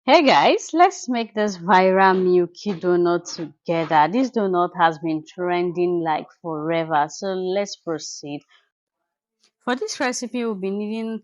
Hey guys, let's make this viral milky donut together. This donut has been trending like forever, so let's proceed. For this recipe, we'll be needing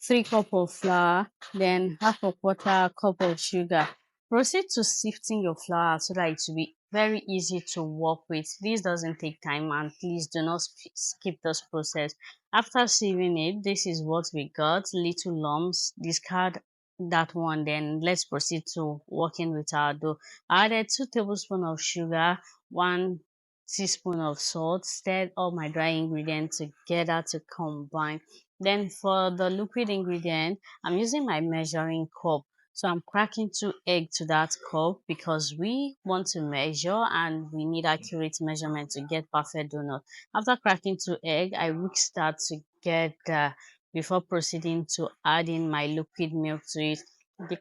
3 cup of flour, then half a quarter cup of sugar. Proceed to sifting your flour so that it will be very easy to work with. This doesn't take time and please do not skip this process. After sieving it, this is what we got. Little lumps, discard that one. Then let's proceed to working with our dough. I added 2 tablespoons of sugar, 1 teaspoon of salt, stirred all my dry ingredients together to combine. Then for the liquid ingredient, I'm using my measuring cup. So I'm cracking 2 eggs to that cup because we want to measure and we need accurate measurement to get perfect donut. After cracking 2 eggs, I whisk that together before proceeding to add in my liquid milk to it. The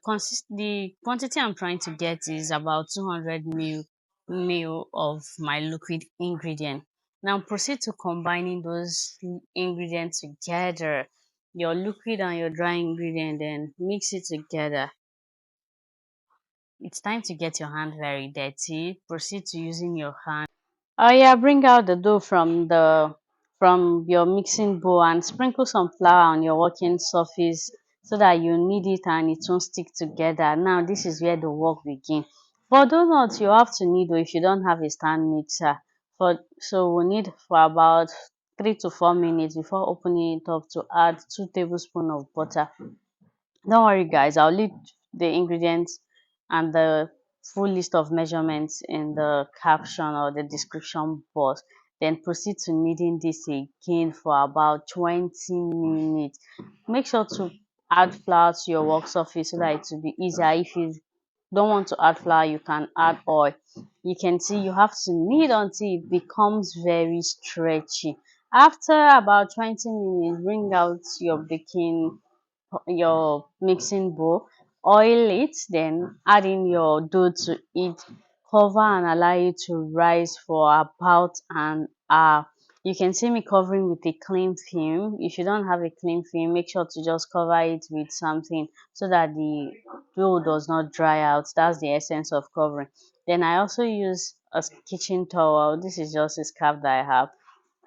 quantity I'm trying to get is about 200 ml of my liquid ingredient. Now proceed to combining those ingredients together, your liquid and your dry ingredient, then mix it together. It's time to get your hand very dirty. Proceed to using your hand. Oh yeah, bring out the dough from your mixing bowl and sprinkle some flour on your working surface so that you knead it and it won't stick together. Now this is where the work begins. For donuts, you have to knead if you don't have a stand mixer. So we need for about 3 to 4 minutes before opening it up to add 2 tablespoons of butter. Don't worry, guys, I'll leave the ingredients and the full list of measurements in the caption or the description box. Then proceed to kneading this again for about 20 minutes. Make sure to add flour to your work surface so that it will be easier. If you don't want to add flour, you can add oil. You can see you have to knead until it becomes very stretchy. After about 20 minutes, bring out your mixing bowl, oil it, then add in your dough to it, cover and allow it to rise for about an hour. You can see me covering with a clean film. If you don't have a clean film, make sure to just cover it with something so that the dough does not dry out. That's the essence of covering. Then I also use a kitchen towel. This is just a scarf that I have,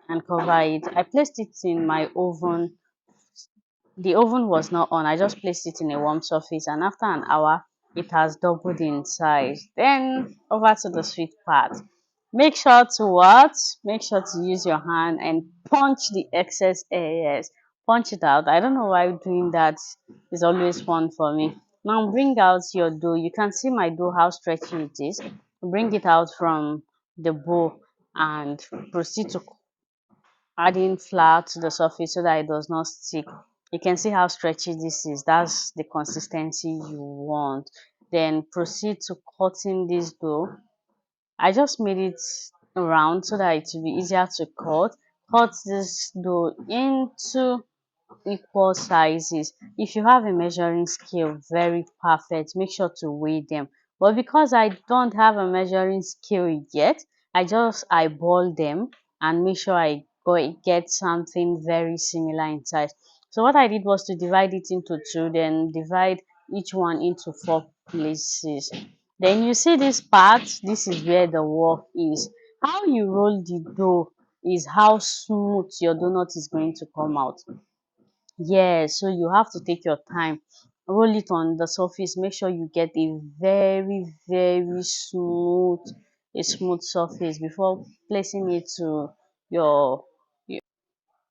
and cover it. I placed it in my oven. The oven was not on. I just placed it in a warm surface, and after an hour, it has doubled in size. Then over to the sweet part. Make sure to what? Make sure to use your hand and punch the excess areas. Punch it out. I don't know why doing that is always fun for me. Now bring out your dough. You can see my dough how stretchy it is. Bring it out from the bowl and proceed to adding flour to the surface so that it does not stick. You can see how stretchy this is. That's the consistency you want. Then proceed to cutting this dough. I just made it round so that it will be easier to cut. Cut this dough into equal sizes. If you have a measuring scale, very perfect. Make sure to weigh them. But because I don't have a measuring scale yet, I just eyeball them and make sure I get something very similar in size. So what I did was to divide it into two, then divide each one into 4 places. Then you see this part, this is where the work is. How you roll the dough is how smooth your donut is going to come out. Yes, so you have to take your time. Roll it on the surface. Make sure you get a very smooth surface before placing it to your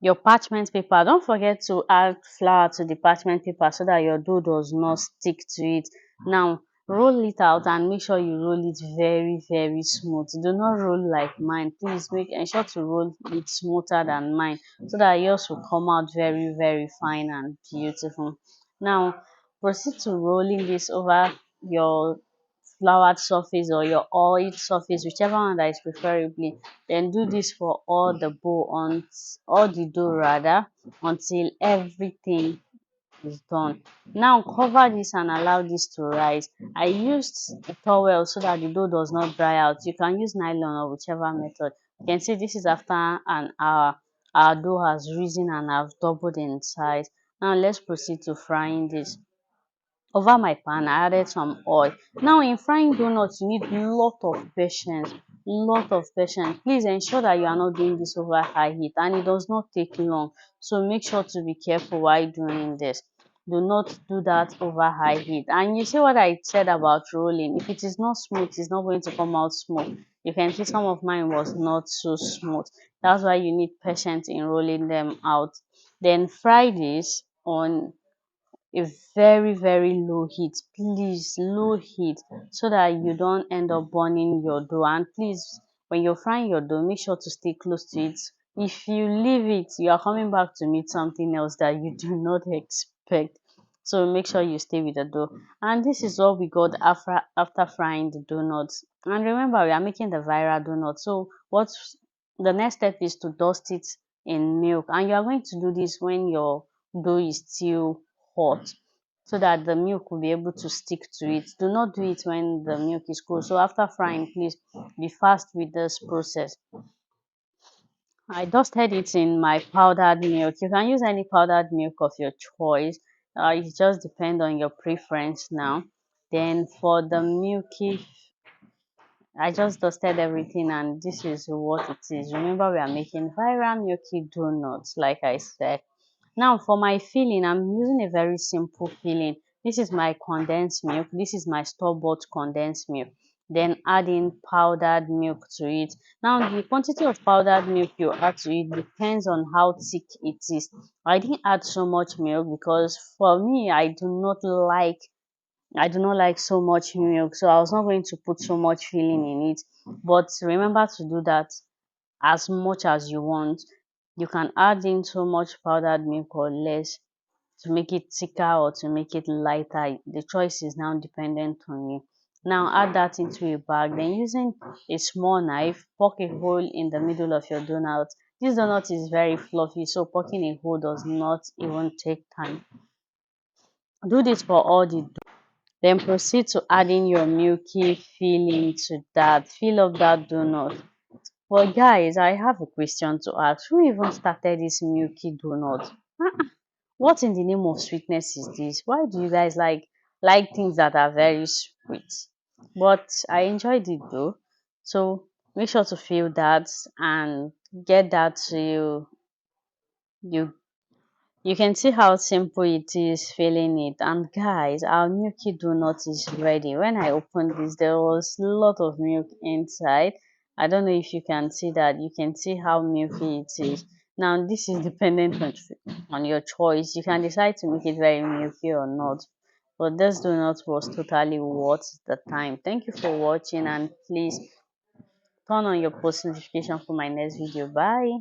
your parchment paper. Don't forget to add flour to the parchment paper so that your dough does not stick to it. Now roll it out and make sure you roll it very smooth. Do not roll like mine. Please make ensure to roll it smoother than mine so that yours will come out very fine and beautiful. Now proceed to rolling this over your floured surface or your oiled surface, whichever one that is preferably. Then do this for all the dough rather, until everything is done. Now cover this and allow this to rise. I used a towel so that the dough does not dry out. You can use nylon or whichever method. You can see this is after an hour. Our dough has risen and have doubled in size. Now let's proceed to frying this. Over my pan, I added some oil. Now in frying donuts, you need lot of patience. Lot of patience. Please ensure that you are not doing this over high heat and it does not take long. So make sure to be careful while doing this. Do not do that over high heat. And you see what I said about rolling. If it is not smooth, it's not going to come out smooth. You can see some of mine was not so smooth. That's why you need patience in rolling them out. Then fry this on a very low heat, please, low heat, so that you don't end up burning your dough. And please, when you're frying your dough, make sure to stay close to it. If you leave it, you are coming back to meet something else that you do not expect. So make sure you stay with the dough. And this is what we got after frying the donuts. And remember, we are making the viral donut. So what's the next step is to dust it in milk. And you are going to do this when your dough is still hot, so that the milk will be able to stick to it. Do not do it when the milk is cold. So after frying, please be fast with this process. I dusted it in my powdered milk. You can use any powdered milk of your choice. It just depends on your preference now. Then for the milky, I just dusted everything and this is what it is. Remember, we are making viral milky donuts, like I said. Now for my filling, I'm using a very simple filling. This is my condensed milk. This is my store-bought condensed milk. Then add in powdered milk to it. Now the quantity of powdered milk you add to it depends on how thick it is. I didn't add so much milk because for me, I do not like so much milk, so I was not going to put so much filling in it. But remember to do that as much as you want. You can add in so much powdered milk or less to make it thicker or to make it lighter. The choice is now dependent on you. Now add that into a bag. Then using a small knife, poke a hole in the middle of your donut. This donut is very fluffy, so poking a hole does not even take time. Do this for all the dough. Then proceed to adding your milky filling to that. Fill up that donut. Well, guys, I have a question to ask. Who even started this milky donut? What in the name of sweetness is this? Why do you guys like things that are very sweet? But I enjoyed it though. So make sure to feel that and get that to you you can see how simple it is filling it. And guys, our milky donut is ready. When I opened this, there was a lot of milk inside. I don't know if you can see that. You can see how milky it is. Now, this is dependent on your choice. You can decide to make it very milky or not. But this donut was totally worth the time. Thank you for watching and please turn on your post notification for my next video. Bye.